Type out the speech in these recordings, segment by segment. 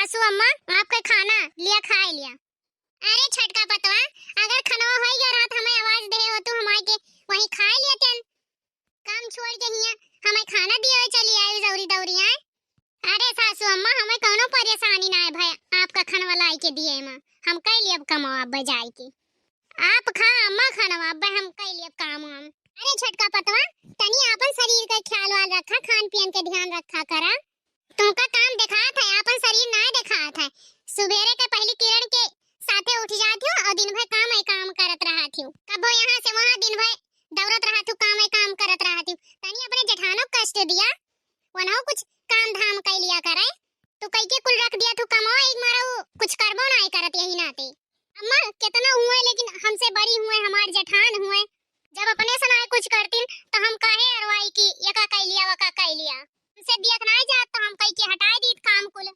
सासू अम्मा आपका खाना लिया खाए लिया। अरे छटका पतवा, अगर खनवा होई गया रात हमें आवाज दे हो तो हमारे के वही खाए लिया तेन। काम छोड़ के हिया हमें खाना दिया चली आई दौरी दौरी आए। अरे सासू अम्मा हमें कोनो परेशानी ना है भाई, आपका खनवा लाई के दिए मां हम कई लिए अब कमाओ अब जाई के। आप खा अम्मा खाना अब हम कई लिए काम हम। अरे छटका पतवा, तनी अपन शरीर का ख्याल वाल रखा, खान पीन के ध्यान रखा करा। तुमका काम देखा था अपन शरीर ना देखा था। सुबेरे के पहली किरण के साथे उठ जाती हो और दिन भर काम करत रहती हो। कब यहाँ से वहाँ दिन भर दौड़त रहती हूँ, काम करत रहती हूँ। तनी अपने जेठानो कष्ट दिया, वनाओ कुछ काम धाम कर लिया करे। तो कई के कुल रख दिया तू कमाओ एक मारो कुछ करबो ना करत यही नाते। अम्मा कितना हुए लेकिन हमसे बड़ी हुए हमारे जेठान हुए, जब अपने सनाए कुछ करती तो हम काहे अरवाई की यका कह लिया वका कह लिया। हमसे दियक ना जात तो हम कई के हटाए दी काम कुल।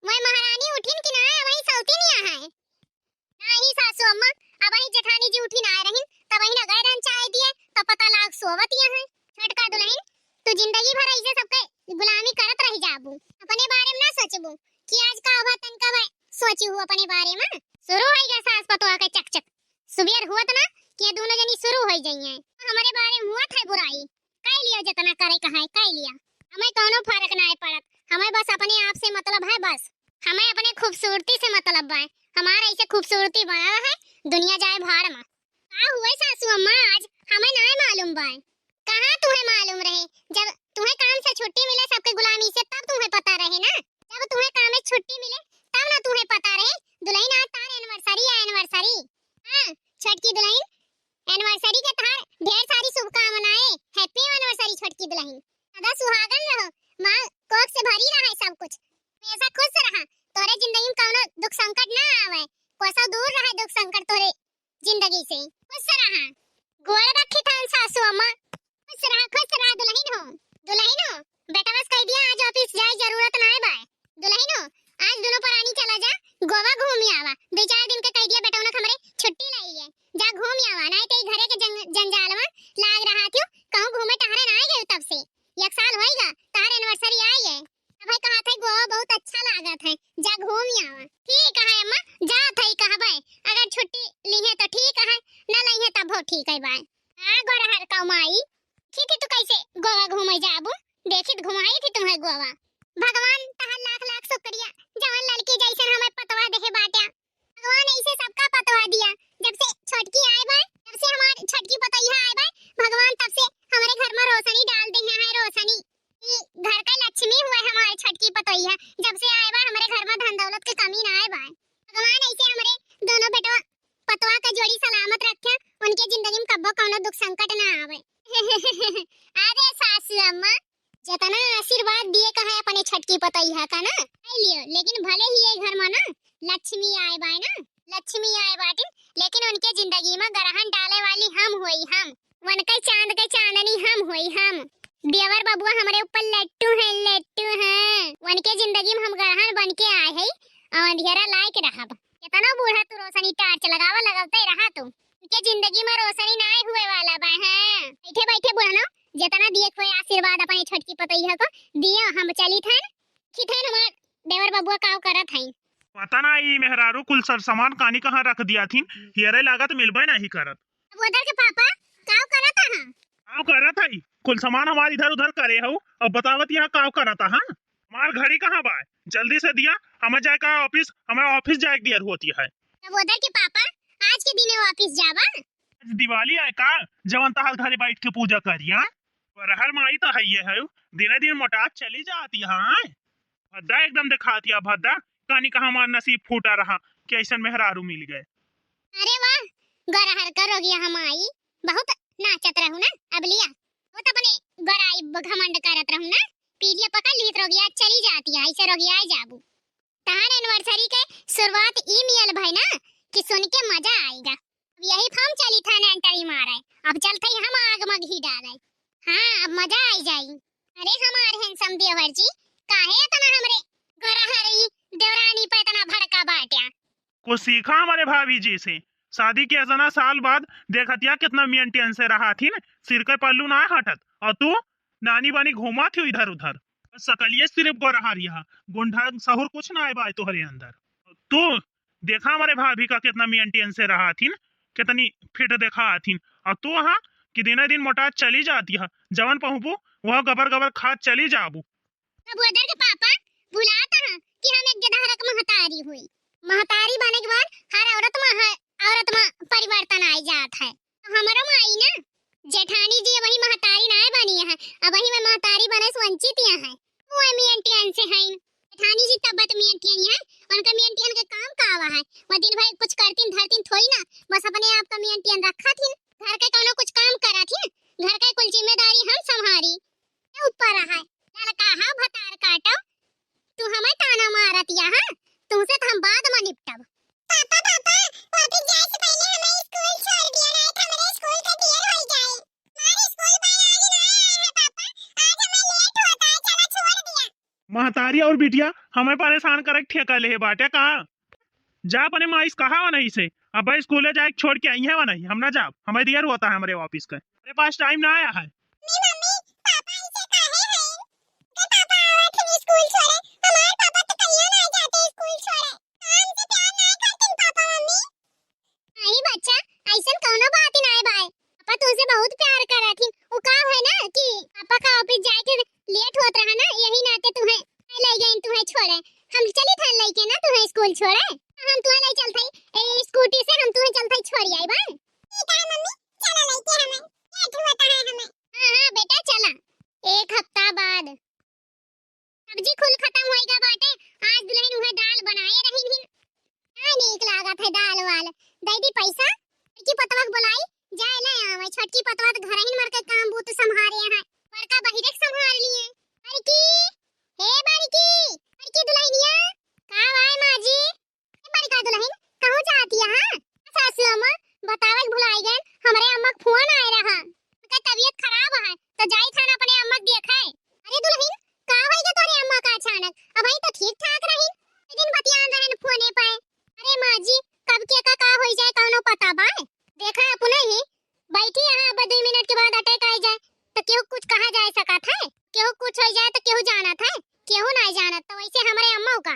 वही महारानी उठिन कि ना वही सौती नहीं है ना ही सासू अम्मा। अब वही जेठानी जी उठी ना रही तब वही ना गए रन चाय दिए तो पता लाग सोवत है। छटका दुल्हन तू जिंदगी भर ऐसे सबके गुलामी करत रह जाबू, अपने बारे में ना सोचबू कि आज का होगा तन का सोची हूँ अपने बारे में। शुरू हो गया सास पतवा के चकचक। सुबेर हुआ ना कि दोनों जनी शुरू हो जाइए। हमारे बारे में हुआ था बुराई कह लिया, जितना करे कहा कह लिया। हमें कोनो फर्क ना पड़त, हमें बस अपने आप से मतलब है, बस हमें अपने खूबसूरती से मतलब है। हमारा ऐसे खूबसूरती बना है दुनिया जाए भाड़ में। का हुए सासू अम्मा आज हमें ना मालूम बा। कहाँ तुम्हें मालूम रहे, जब तुम्हें काम से छुट्टी मिले सबके गुलामी से तब तुम्हें पता रहे ना। जब तुम्हें काम में छुट्टी मिले तब ना तुम्हें पता रहे। दुल्हन आज तार एनिवर्सरी हां छटकी दुल्हन एनिवर्सरी के तार ढेर सारी शुभकामनाएं। हैप्पी एनिवर्सरी छटकी दुल्हन, सदा सुहागन रहो, मां कोख से भरी रहा सब कुछ, हमेशा खुश रहा। तोरे जिंदगी में कोनो दुख संकट ना आवे, कोसा दूर रहे दुख संकट तोरे जिंदगी से। खुश रहा, गोल रखी थान सासू अम्मा। खुश रहा दुल्हन हो बेटा बस कह दिया आज ऑफिस जाए जरूरत ना है बाय। दुल्हन हो आज दोनों परानी चला जा गोवा घूम आवा, 2-4 दिन के कह दिया बेटा उन्हें हमरे छुट्टी लाई है, जा घूम आवा। नहीं तो घरे के जंजाल में लाग रहा थी कहूं घूमे टहरे ना गए तब से 1 साल होएगा तार एनिवर्सरी आई है। भाई कहा था गोवा बहुत अच्छा लागत है, जा घूम आवा। ठीक है अम्मा जा थई कहबे, अगर छुट्टी ली है तो ठीक है, ना ली है तब हो ठीक है बाय। हां गोरा हर कमाई थी तू कैसे गोवा घूमे जाबू, देखित घुमाई थी तुम्हें गोवा। भगवान तहर लाख लाख शुक्रिया जवान लड़की जैसे हमें पतवा देखे बाटा। भगवान ऐसे सबका पतवा दिया, जब से छटकी आए भाई तब से हमारी छटकी पतैया आए भाई भगवान तब से हमारे घर में रोशनी डाल दे है। रोशनी घर का लक्ष्मी हुए हमारे छटकी पतैया, जब से आए भाई हमारे घर में धन दौलत की कमी ना आए भाई। भगवान ऐसे हमारे दोनों बेटों पतवा का जोड़ी सलामत रखे, उनके जिंदगी में कब्बो कोनो दुख संकट ना आवे। अरे सासू अम्मा जितना आशीर्वाद दिए कहा अपने छटकी पतैया का ना लियो, लेकिन भले ही ये घर में ना लक्ष्मी आए बाय ना, लक्ष्मी आए बाटी, लेकिन उनके जिंदगी में ग्रहण डाले वाली हम होई, हम उनके चांद के चांदनी हम होई। हम देवर बबुआ हमारे ऊपर लट्टू हैं। उनके जिंदगी में हम ग्रहण बन के आए हैं और अंधेरा लायक रहा। कितना बूढ़ा तू रोशनी टार्च लगाते रहा तू, उनके जिंदगी में रोशनी ना हुए वाला बा। हां बैठे बैठे बुढ़ानो जितना दिए कोई आशीर्वाद अपने छटकी पतैया को दिया हम चली थन किथे हमार देवर बबुआ काव करत हई। पता ना ई मेहरारू कुल सर सामान कानी कहां रख दिया थीन, हियरे लागत मिलबे नहीं करत। अब उधर के पापा काव करत हां, काव करत हई कुल सामान हमार इधर उधर करे हो। अब बतावत यहां काव करत हां। हमार घड़ी कहां बा, जल्दी से दिया हमें जाए का ऑफिस, हमें ऑफिस जाए दियर होती है। अब उधर के पापा आज के दिन ऑफिस जावा, आज दिवाली आए का जवन तहल घरे बैठ के पूजा करिया। परहर माई तो है ये है दिन दिन मोटात चली जाती है। भद्दा एकदम दिखाती है, भद्दा कानी कहा हमार नसीब फूटा रहा कि ऐसा मेहरारू मिल गए। अरे वाह गरहर कर गया हम आई, बहुत नाचत रहू ना। अब लिया वो तो अपने गराई घमंड करत रहू ना, पीलिया पकड़ ली तो रोगिया चली जाती है, ऐसे रोगिया जाबू। तान एनिवर्सरी के शुरुआत ई मियल भाई ना कि सुन के मजा आएगा। अब यही फॉर्म चली था ने एंट्री मारे, अब चलते हम आग में घी डाले। हां अब मजा आई जाई। अरे हमारे हैंडसम देवर जी काहे इतना हमरे गरहरी देवरानी पे इतना भड़का बाटिया। कुछ सीखा हमारे भाभी जी से, शादी के इतना साल बाद देखतिया कितना मेंटेन से रहा थी न, सिर के पल्लू ना हटत और तू नानी बानी घुमा थी इधर उधर। सकलिए सिर्फ गो रहा रिहा गुंडा सहूर कुछ ना आए बाय तोहरे अंदर। तो देखा हमारे भाभी का कितना मेंटेन से रहा थी, कितनी फिट देखा आथीन। और तू हाँ कि दिन दिन मोटा चली जाती है, जवन पहुँचू वह गबर गबर खा चली जाबू। अब उधर के पापा भुलाता है कि हम एक गदहरक महतारी हुई। महतारी बने के बाद हर औरत में परिवर्तन आ जात है। तो हमारा माई ना जेठानी जी वही महतारी ना बनी है, अब वही में महतारी बने से वंचित है। वो मेंटेन से है जेठानी जी तबत मेंटेन है, उनका मेंटेन के काम कावा है। वो दिन भर कुछ करतीन धरतीन थोड़ी ना, बस अपने आप का मेंटेन रखा थी। घर के कोनो कुछ काम करा थी, घर के कुल जिम्मेदारी हम संभारी। ऊपर है लड़का हा भतार काटो, तू हमें ताना मारत यहाँ, तुमसे तो हम बाद में निपटब। पापा वापस जाए से पहले हमें स्कूल छोड़ दिया ना, हमारे स्कूल का देर हो जाए। हमारे स्कूल भाई आज ना आया है पापा, आज हमें लेट होता है, चलो छोड़ दिया। महतारी और बिटिया हमें परेशान करे ठेका ले बाटे कहा जा अपने माइस कहा वा नहीं से। अब भाई स्कूल जाए छोड़ के आई है वा नहीं, हम ना जा, हमें देर होता है हमारे ऑफिस का, मेरे पास टाइम ना आया है। मम्मी पापा इसे कहे हैं कि पापा आवत नहीं स्कूल छोड़े, हमारे पापा तो कहिया ना जाते स्कूल छोड़े। हमसे प्यार नहीं करते पापा मम्मी। नहीं बच्चा ऐसन कोनो बात ही नहीं भाई, पापा तुझसे बहुत प्यार करा थी। वो का है ना कि पापा का ऑफिस जाए के लेट होत रहा ना, यही नाते तुम्हें ले गए तुम्हें छोड़े। हम चली था लेके ना तुम्हें स्कूल छोड़े, हम तुम्हें ले चलते स्कूटी से हम तुम्हें चलते छोड़ी आई बा। ठीक है मम्मी चलो लेके हमें लेट होता है हमें। हां बेटा चला। एक हफ्ता बाद सब्जी खुल खत्म होएगा बाटे, आज दुल्हन उहे दाल बनाए रही थी। हां नीक लागत है दाल वाल। दे दी पैसा की पतवा बुलाई जाए ले आवे, छोटकी पतवा तो घर ही मर के काम बूत संभारे है, बड़का बहिरे संभाल लिए। बड़की हे बड़की दुल्हनिया का आए मां जी। बड़का दुल्हन कहां जाती है? हां सासू अम्मा बतावल भुलाई गए, हमरे अम्मा का फोन आए रहा, उनका तबीयत खराब है तो जाई थाना अपने अम्मा को देखाए। अरे दुल्हन का होई गे तोरे अम्मा का अचानक? अब ही तो ठीक ठाक रही, लेकिन बतियान रहन फोने पे। अरे मां जी कब के का होई जाए कौनो पता बा? देखा अपने ही बैठी यहां, अब 2 मिनट के बाद अटैक आ जाए तो केहू कुछ कहा जा सकत है? केहू कुछ हो जाए तो केहू जानत है? केहू नहीं जानत। तो वैसे हमारे अम्मा का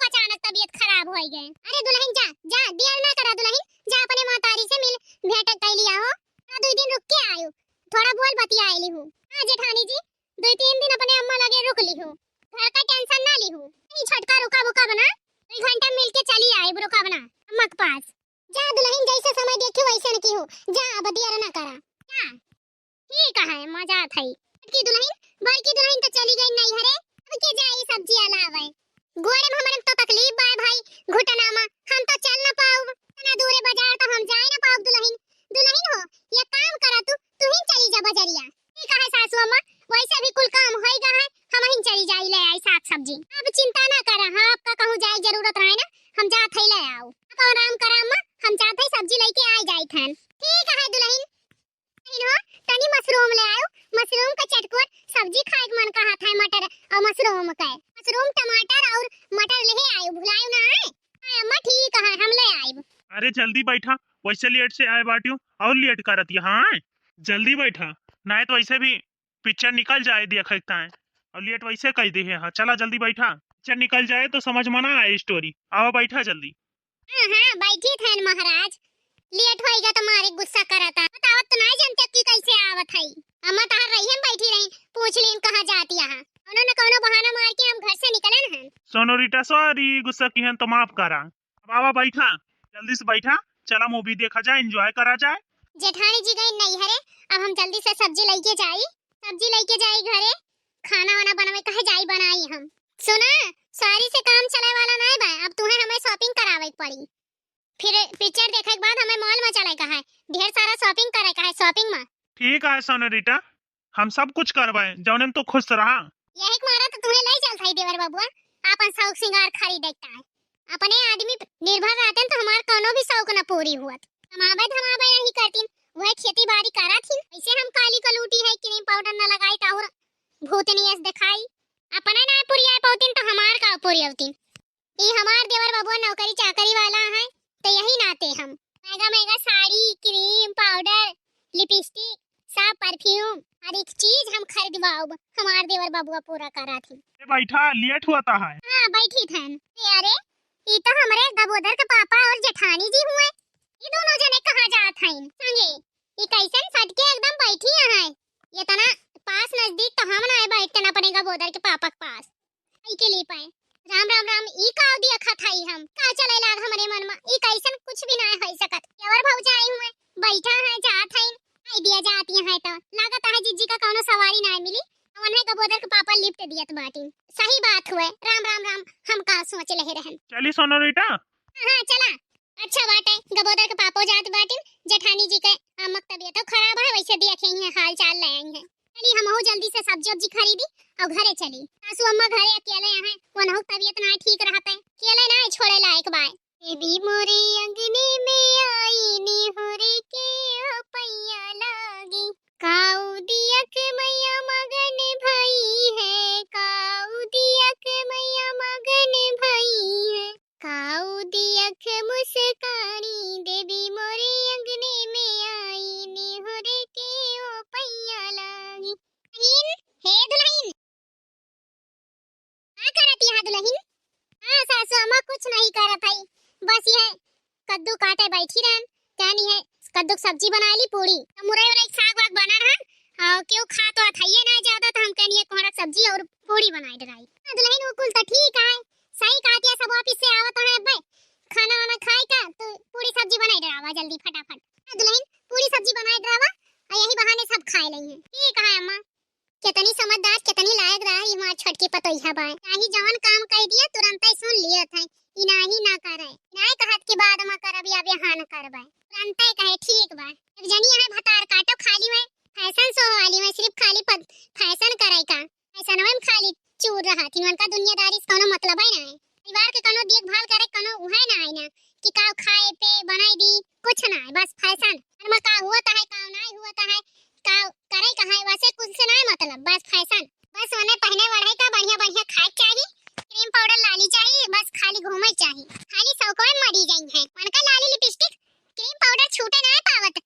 अचानक तबीयत खराब हो गई। अरे दुल्हन जा जा देर ना करा दुल्हन, जा अपने मातारी से मिल भेंट कर लिया हो, 2 दिन रुक के आयो, थोड़ा बोल बतिया ली हूं। हां जेठानी जी 2-3 दिन अपने अम्मा लगे रुक ली हूं, घर का टेंशन ना ली हूं। नहीं छटका रुका बुका बना 2 घंटा मिल के चली आई बुरुका बना अम्मा के पास। जा दुल्हन जैसे समय देखे वैसे न की हो, जा अब देर ना करा जा। ठीक है मजा थई। बड़की दुल्हन तो चली गई नहीं हरे, अब के जाई सब्जी अलावे। गोड़े में हमरे तो तकलीफ बा भाई, घुटना में हम तो चल ना पाऊ, इतना दूर बाजार तो हम जाए ना पाऊ। दुल्हन हो ये काम करा तू ही चली जा बजरिया। ठीक है सासू अम्मा वैसे भी कुल काम होइगा है, हम ही चली जाई ले आई साग सब्जी। अब चिंता ना करा, हां आपका कहूं जाए जरूरत रहे ना हम जात ही ले आओ। अब आराम करा अम्मा, हम जात ही सब्जी लेके आ जाई थन। ठीक है दुल्हन हो तनी मशरूम ले आयो, मशरूम का चटकोर सब्जी खाए के मन कहा था, मटर और मशरूम का मशरूम टमाटर और मटर ले आयो, भुलायो ना आए। हां अम्मा ठीक है हम ले आइब। अरे जल्दी बैठा, वैसे लेट से आए बाटियो और लेट करत है। हाँ जल्दी बैठा, नहीं तो वैसे भी पिक्चर निकल जाए देखता है और लेट वैसे कह दी है। हाँ चला जल्दी बैठा, पिक्चर निकल जाए तो समझ में ना आए स्टोरी। आओ बैठा जल्दी। हां बैठी थे महाराज, लेट होएगा तो मारे गुस्सा करता। बतावत तो नहीं जानते कि कैसे आवत है। अम्मा तार रही हम बैठी रही, पूछ लेन कहां जाती है, उन्होंने कोनो बहाना मार के हम घर से निकलन हैं। सोनोरिटा सॉरी गुस्सा की है तो माफ करा। अब आवा बैठा, जल्दी से बैठा, चला मूवी देखा जाए, एंजॉय करा जाए। जेठानी जी गई नहीं हरे, अब हम जल्दी से सब्जी लेके जाई घरे, खाना वाना बनावे कहे जाई बनाई हम। सुना सारी से काम चले वाला नहीं बा, अब तुम्हें हमें शॉपिंग करावे पड़ी। फिर पिक्चर देखे के बाद हमें मॉल में चले का है, ढेर सारा शॉपिंग करे का है, शॉपिंग में। ठीक है सोनोरिटा हम सब कुछ करवाए, जौने में तो खुश रहा। यही मारा तो तुम्हें ले चलता है देवर बाबूआ, अपन शौक सिंगार खरीदता है। अपने आदमी निर्भर रहते तो हमार कोनो भी शौक न पूरी हुआ। धमाबे यही करतीन, वह खेती बाड़ी करा थी। ऐसे हम काली कलूटी है, क्रीम पाउडर न लगाई तो और भूतनी ऐसे दिखाई, अपने ना पूरी आए पौतीन तो हमार का पूरी होतीन। ये हमार देवर बाबूआ नौकरी चाकरी वाला है तो यही नाते हम महंगा साड़ी क्रीम पाउडर लिपस्टिक सब परफ्यूम हर एक चीज हम खरीदवाओ हमार देवर बाबुआ पूरा करा थी। ए बैठा लेट हुआ है। हाँ बैठी थन। अरे ये तो हमारे गबोदर के पापा और जेठानी जी हुए। ये दोनों जने कहाँ जात हैं संगे? ये कैसन सटके एकदम बैठी है। ये तना पास नजदीक तो हम ना बैठना पड़ेगा गबोदर के पापा के पास। ई के लिए पाए राम राम राम ई काव दिया खथाई हम का चले लाग हमरे मन में ई कैसन कुछ भी ना होई सकत। केवर भौजाई हुए बैठा है जात है आई दिया जाती है तो लागत है जिज्जी का कोनो सवारी ना मिली उन्हें गबोदर के पापा लिफ्ट दियत बाटी। सही बात हुए राम राम राम हम का सोच ले रहन। चली सोनोरिटा। हां चला अच्छा बात है गबोदर के पापा जात बाटी जेठानी जी के अमक तबीयत तो खराब है वैसे देखे हैं हाल चाल ले आई हैं। चली हम हो जल्दी से सब्जी खरीदी और घरे चली। सासू अम्मा घरे अकेले हैं वनहु तबीयत ना ठीक रहते अकेले ना छोड़े लायक बाय। बेबी मोरे अंगने में आई नी होरे के पैया लागी काऊ दिया के मैया मगन भाई है काऊ दिया के मैया मगन भाई है काऊ दिया के मुस्कानी देवी मोरे अंगने में आई नी होरे के ओ पैया लागी। हे दुल्हन क्या करती है दुल्हन? हाँ सासू अम्मा कुछ नहीं करत है बस ये कद्दू काटे बैठी रहन कहनी है कद्दू की सब्जी बना ली पूरी मुरई और एक साग वाग बना रहन और क्यों खा तो खाइए ना ज्यादा तो हम कहनी है कोहरा सब्जी और पूरी बनाई डराई। दुल्हन वो कुल तो ठीक है सही कहती है सब ऑफिस से आवत है भाई खाना वाना खाए का तो पूरी सब्जी बनाई डरावा जल्दी फटाफट। दुल्हन पूरी सब्जी बनाई डरावा और यही बहाने सब खाए लेंगे। ठीक है अम्मा कितनी समझदार कितनी लायक रही हमार छटकी पतोइया बाय चाहे जवन काम कह दिया तुरंत ही सुन लिया था इना ही ना करे नहीं कहत के बाद में करब या हां न करबे तुरंत ही कहे ठीक बा। अब जनी है भतार काटो खाली में फैशन शो वाली में सिर्फ खाली फैशन करे का फैशन में खाली चूर रहा थी उनका दुनियादारी से कोनो मतलब है ना परिवार के कोनो देखभाल करे कोनो उहे ना है ना कि का खाए पे बनाई दी कुछ ना है बस फैशन और में का हुआ है का नहीं हुआ है का करे कहां है वैसे कुछ से नहीं मतलब बस फैशन बस उन्हें पहने वढ़े का बढ़िया बढ़िया खाए चाहिए क्रीम पाउडर लाली चाहिए बस खाली घूमे चाहिए खाली सौकों मरी गई है उनका लाली लिपस्टिक क्रीम पाउडर छूटे ना पावत